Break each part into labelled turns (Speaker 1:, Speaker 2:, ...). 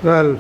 Speaker 1: Well,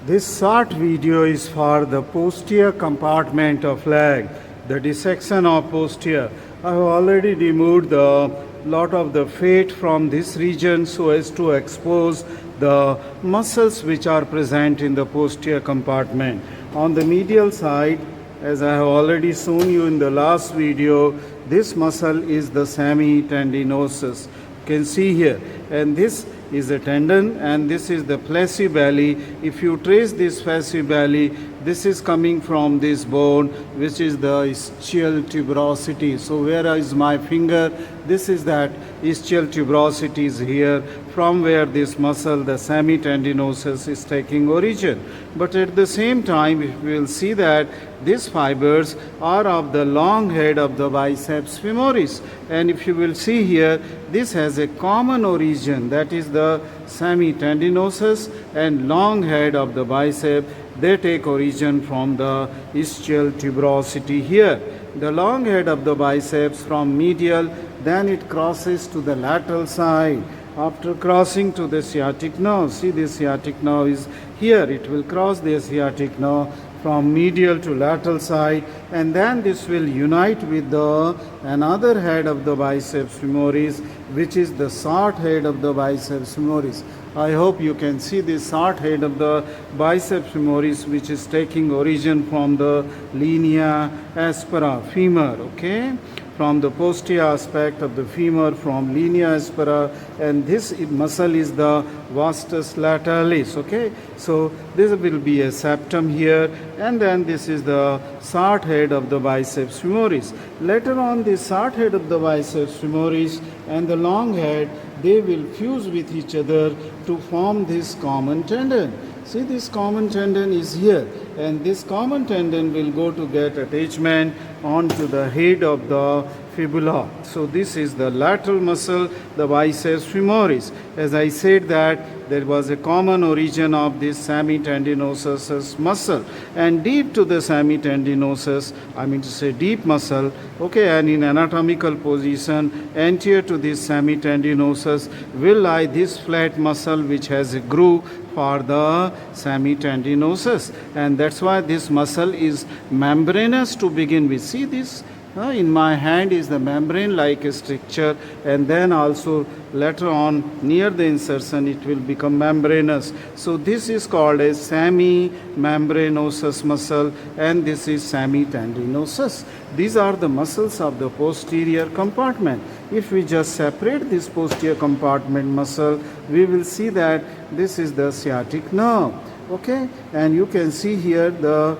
Speaker 1: this short video is for the posterior compartment of leg, the dissection of posterior. I have already removed the lot of the fat from this region so as to expose the muscles which are present in the posterior compartment. On the medial side, as I have already shown you in the last video, this muscle is the semitendinosus. You can see here, and this is a tendon and this is the placibelly. If you trace this placibelly, this is coming from this bone which is the ischial tuberosity. So where is my finger? This is that ischial tuberosity is here, from where this muscle, the semitendinosus, is taking origin. But at the same time, we will see that these fibers are of the long head of the biceps femoris. And if you will see here, this has a common origin, that is the semitendinosus and long head of the bicep. They take origin from the ischial tuberosity here. The long head of the biceps from medial, then it crosses to the lateral side. After crossing to the sciatic nerve, see the sciatic nerve is here, it will cross the sciatic nerve from medial to lateral side, and then this will unite with the another head of the biceps femoris, which is the short head of the biceps femoris. I hope you can see this short head of the biceps femoris, which is taking origin from the linea aspera, femur, okay? From the posterior aspect of the femur, from linea aspera, and this muscle is the vastus latalis, okay? So this will be a septum here, and then this is the short head of the biceps femoris. Later on, the short head of the biceps femoris and the long head, they will fuse with each other to form this common tendon. See, this common tendon is here, and this common tendon will go to get attachment onto the head of the fibula. So this is the lateral muscle, the biceps femoris. As I said that there was a common origin of this semitendinosus muscle, and deep to the semitendinosus, I mean to say deep muscle, okay, and in anatomical position anterior to this semitendinosus will lie this flat muscle which has a groove for the semitendinosus, and that's why this muscle is membranous to begin with. See this? In my hand is the membrane like a structure, and then also later on near the insertion it will become membranous. So this is called a semimembranosus muscle, and this is semitendinosus. These are the muscles of the posterior compartment. If we just separate this posterior compartment muscle, we will see that this is the sciatic nerve, okay? And you can see here the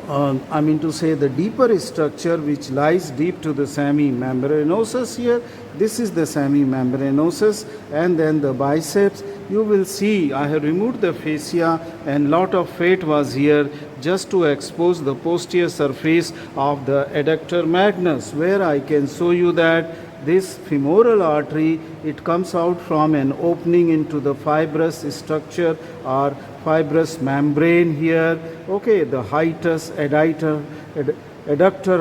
Speaker 1: the deeper structure which lies deep to the semimembranosus here. This is the semimembranosus, and then the biceps. You will see I have removed the fascia, and lot of fat was here just to expose the posterior surface of the adductor magnus, where I can show you that this femoral artery, it comes out from an opening into the fibrous structure or fibrous membrane here, okay, the hiatus, adductor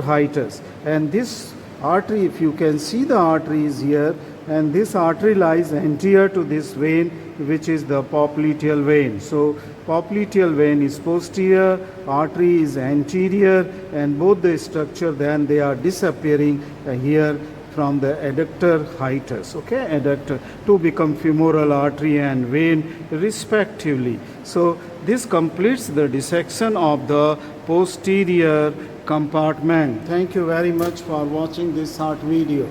Speaker 1: hiatus. And this artery, if you can see, the artery is here, and this artery lies anterior to this vein, which is the popliteal vein. So popliteal vein is posterior, artery is anterior, and both the structure then they are disappearing here from the adductor hiatus, okay, adductor, to become femoral artery and vein respectively. So this completes the dissection of the posterior compartment. Thank you very much for watching this short video.